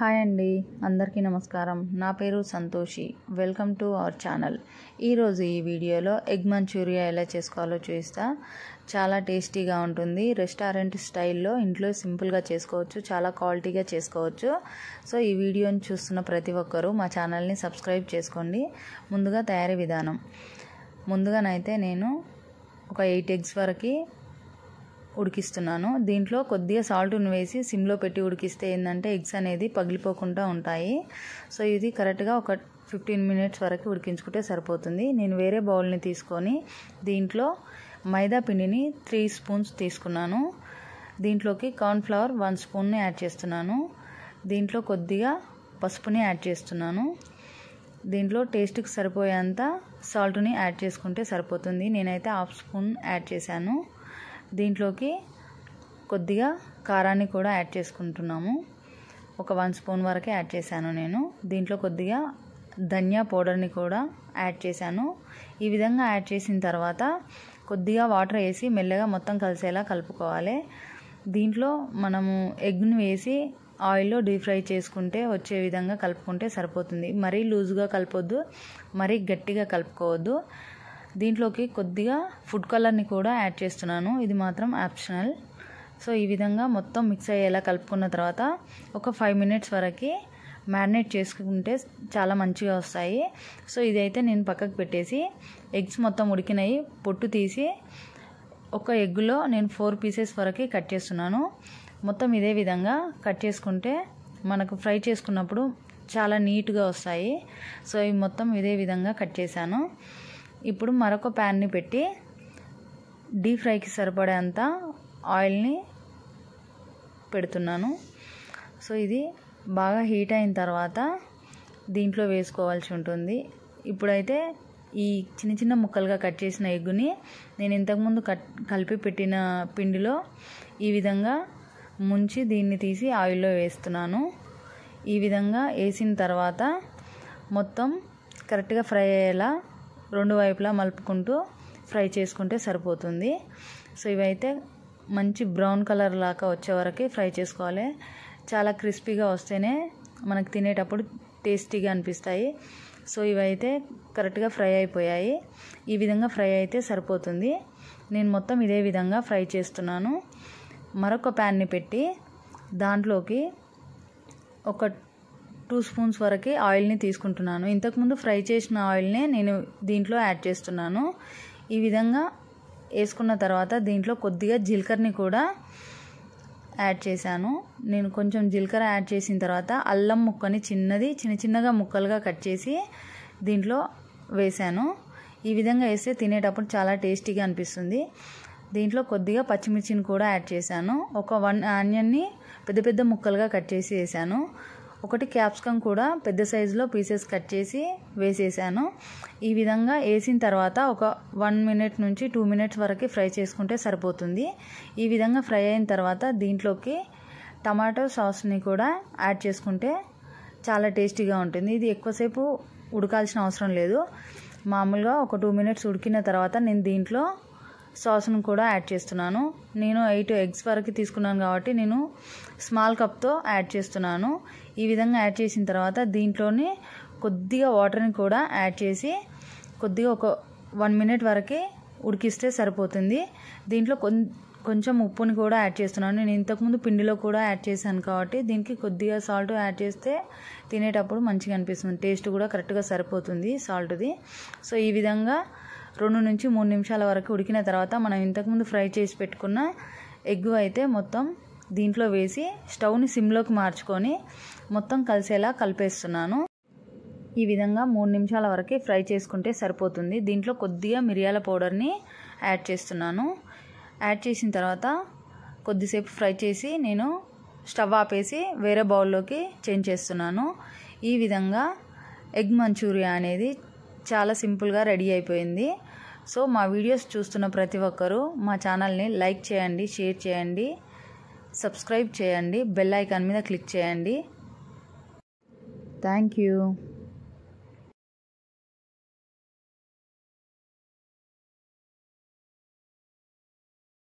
Hi అండి, అందరికీ నమస్కారం. నా పేరు Santoshi. Welcome to our channel. ఈరోజు ఈ వీడియోలో ఎగ్ మంచూరియా ఎలా చేసుకోవాలో చూపిస్తా. చాలా టేస్టీగా ఉంటుంది. రెస్టారెంట్ స్టైల్లో ఇంట్లో సింపుల్గా చేసుకోవచ్చు, చాలా క్వాలిటీగా చేసుకోవచ్చు. సో ఈ వీడియోని చూస్తున్న ప్రతి ఒక్కరూ మా ఛానల్ని సబ్స్క్రైబ్ చేసుకోండి. ముందుగా తయారీ విధానం. ముందుగానైతే నేను ఒక 8 ఎగ్స్ వరకు ఉడికిస్తున్నాను. దీంట్లో కొద్దిగా సాల్ట్ను వేసి సిమ్లో పెట్టి ఉడికిస్తే ఏంటంటే ఎగ్స్ అనేది పగిలిపోకుండా ఉంటాయి. సో ఇది కరెక్ట్గా ఒక 15 మినిట్స్ వరకు ఉడికించుకుంటే సరిపోతుంది. నేను వేరే బౌల్ని తీసుకొని దీంట్లో మైదా పిండిని 3 స్పూన్స్ తీసుకున్నాను. దీంట్లోకి కార్న్ఫ్లవర్ 1 స్పూన్ని యాడ్ చేస్తున్నాను. దీంట్లో కొద్దిగా పసుపుని యాడ్ చేస్తున్నాను. దీంట్లో టేస్ట్కి సరిపోయేంత సాల్ట్ని యాడ్ చేసుకుంటే సరిపోతుంది. నేనైతే 1/2 స్పూన్ యాడ్ చేశాను. దీంట్లోకి కొద్దిగా కారాన్ని కూడా యాడ్ చేసుకుంటున్నాము. ఒక 1 స్పూన్ వరకే యాడ్ చేశాను నేను. దీంట్లో కొద్దిగా ధనియా పౌడర్ని కూడా యాడ్ చేశాను. ఈ విధంగా యాడ్ చేసిన తర్వాత కొద్దిగా వాటర్ వేసి మెల్లగా మొత్తం కలిసేలా కలుపుకోవాలి. దీంట్లో మనము ఎగ్ని వేసి ఆయిల్లో డీప్ ఫ్రై చేసుకుంటే వచ్చే విధంగా కలుపుకుంటే సరిపోతుంది. మరీ లూజ్గా కలపొద్దు, మరీ గట్టిగా కలుపుకోవద్దు. దీంట్లోకి కొద్దిగా ఫుడ్ కలర్ని కూడా యాడ్ చేస్తున్నాను. ఇది మాత్రం ఆప్షనల్. సో ఈ విధంగా మొత్తం మిక్స్ అయ్యేలా కలుపుకున్న తర్వాత ఒక 5 మినిట్స్ వరకు మ్యారినేట్ చేసుకుంటే చాలా మంచిగా వస్తాయి. సో ఇదైతే నేను పక్కకు పెట్టేసి ఎగ్స్ మొత్తం ఉడికినాయి, పొట్టు తీసి ఒక ఎగ్గులో నేను 4 పీసెస్ వరకు కట్ చేస్తున్నాను. మొత్తం ఇదే విధంగా కట్ చేసుకుంటే మనకు ఫ్రై చేసుకున్నప్పుడు చాలా నీట్గా వస్తాయి. సో ఇవి మొత్తం ఇదే విధంగా కట్ చేశాను. ఇప్పుడు మరొక ప్యాన్ని పెట్టి డీప్ ఫ్రైకి సరిపడేంత ఆయిల్ని పెడుతున్నాను. సో ఇది బాగా హీట్ అయిన తర్వాత దీంట్లో వేసుకోవాల్సి ఉంటుంది. ఇప్పుడైతే ఈ చిన్న చిన్న ముక్కలుగా కట్ చేసిన ఎగ్గుని నేను ఇంతకుముందు కలిపి పెట్టిన పిండిలో ఈ విధంగా ముంచి దీన్ని తీసి ఆయిల్లో వేస్తున్నాను. ఈ విధంగా వేసిన తర్వాత మొత్తం కరెక్ట్గా ఫ్రై అయ్యేలా 2 వైపులా మలుపుకుంటూ ఫ్రై చేసుకుంటే సరిపోతుంది. సో ఇవైతే మంచి బ్రౌన్ కలర్ లాగా వచ్చే వరకు ఫ్రై చేసుకోవాలి. చాలా క్రిస్పీగా వస్తేనే మనకు తినేటప్పుడు టేస్టీగా అనిపిస్తాయి. సో ఇవైతే కరెక్ట్గా ఫ్రై అయిపోయాయి. ఈ విధంగా ఫ్రై అయితే సరిపోతుంది. నేను మొత్తం ఇదే విధంగా ఫ్రై చేస్తున్నాను. మరొక ప్యాన్ని పెట్టి దాంట్లోకి ఒక 2 స్పూన్స్ వరకు ఆయిల్ని తీసుకుంటున్నాను. ఇంతకుముందు ఫ్రై చేసిన ఆయిల్నే నేను దీంట్లో యాడ్ చేస్తున్నాను. ఈ విధంగా వేసుకున్న తర్వాత దీంట్లో కొద్దిగా జీలకర్రని కూడా యాడ్ చేశాను. నేను కొంచెం జీలకర్ర యాడ్ చేసిన తర్వాత అల్లం ముక్కని చిన్న చిన్నగా ముక్కలుగా కట్ చేసి దీంట్లో వేశాను. ఈ విధంగా వేస్తే తినేటప్పుడు చాలా టేస్టీగా అనిపిస్తుంది. దీంట్లో కొద్దిగా పచ్చిమిర్చిని కూడా యాడ్ చేశాను. ఒక 1 ఆనియన్ని పెద్ద పెద్ద ముక్కలుగా కట్ చేసి వేసాను. ఒకటి క్యాప్సికమ్ కూడా పెద్ద సైజులో పీసెస్ కట్ చేసి వేసేసాను. ఈ విధంగా వేసిన తర్వాత ఒక 1 మినిట్ నుంచి 2 మినిట్స్ వరకు ఫ్రై చేసుకుంటే సరిపోతుంది. ఈ విధంగా ఫ్రై అయిన తర్వాత దీంట్లోకి టమాటో సాస్ని కూడా యాడ్ చేసుకుంటే చాలా టేస్టీగా ఉంటుంది. ఇది ఎక్కువసేపు ఉడకాల్సిన అవసరం లేదు. మామూలుగా ఒక 2 మినిట్స్ ఉడికిన తర్వాత నేను దీంట్లో సాస్ను కూడా యాడ్ చేస్తున్నాను. నేను 8 ఎగ్స్ వరకు తీసుకున్నాను కాబట్టి నేను స్మాల్ కప్తో యాడ్ చేస్తున్నాను. ఈ విధంగా యాడ్ చేసిన తర్వాత దీంట్లోని కొద్దిగా వాటర్ని కూడా యాడ్ చేసి కొద్దిగా ఒక 1 మినిట్ వరకు ఉడికిస్తే సరిపోతుంది. దీంట్లో కొంచెం ఉప్పుని కూడా యాడ్ చేస్తున్నాను. నేను ఇంతకుముందు పిండిలో కూడా యాడ్ చేశాను కాబట్టి దీనికి కొద్దిగా సాల్ట్ యాడ్ చేస్తే తినేటప్పుడు మంచిగా అనిపిస్తుంది. టేస్ట్ కూడా కరెక్ట్గా సరిపోతుంది సాల్ట్ది. సో ఈ విధంగా 2 నుంచి 3 నిమిషాల వరకు ఉడికిన తర్వాత మనం ఇంతకుముందు ఫ్రై చేసి పెట్టుకున్న ఎగ్ అయితే మొత్తం దీంట్లో వేసి స్టవ్ని సిమ్లోకి మార్చుకొని మొత్తం కలిసేలా కలిపేస్తున్నాను. ఈ విధంగా 3 నిమిషాల వరకు ఫ్రై చేసుకుంటే సరిపోతుంది. దీంట్లో కొద్దిగా మిరియాల పౌడర్ని యాడ్ చేస్తున్నాను. యాడ్ చేసిన తర్వాత కొద్దిసేపు ఫ్రై చేసి నేను స్టవ్ ఆపేసి వేరే బౌల్లోకి చేంజ్ చేస్తున్నాను. ఈ విధంగా ఎగ్ మంచూరియా అనేది చాలా సింపుల్గా రెడీ అయిపోయింది. సో మా వీడియోస్ చూస్తున్న ప్రతి ఒక్కరూ మా ఛానల్ని లైక్ చేయండి, షేర్ చేయండి, సబ్స్క్రైబ్ చేయండి, బెల్ ఐకాన్ మీద క్లిక్ చేయండి. Thank you.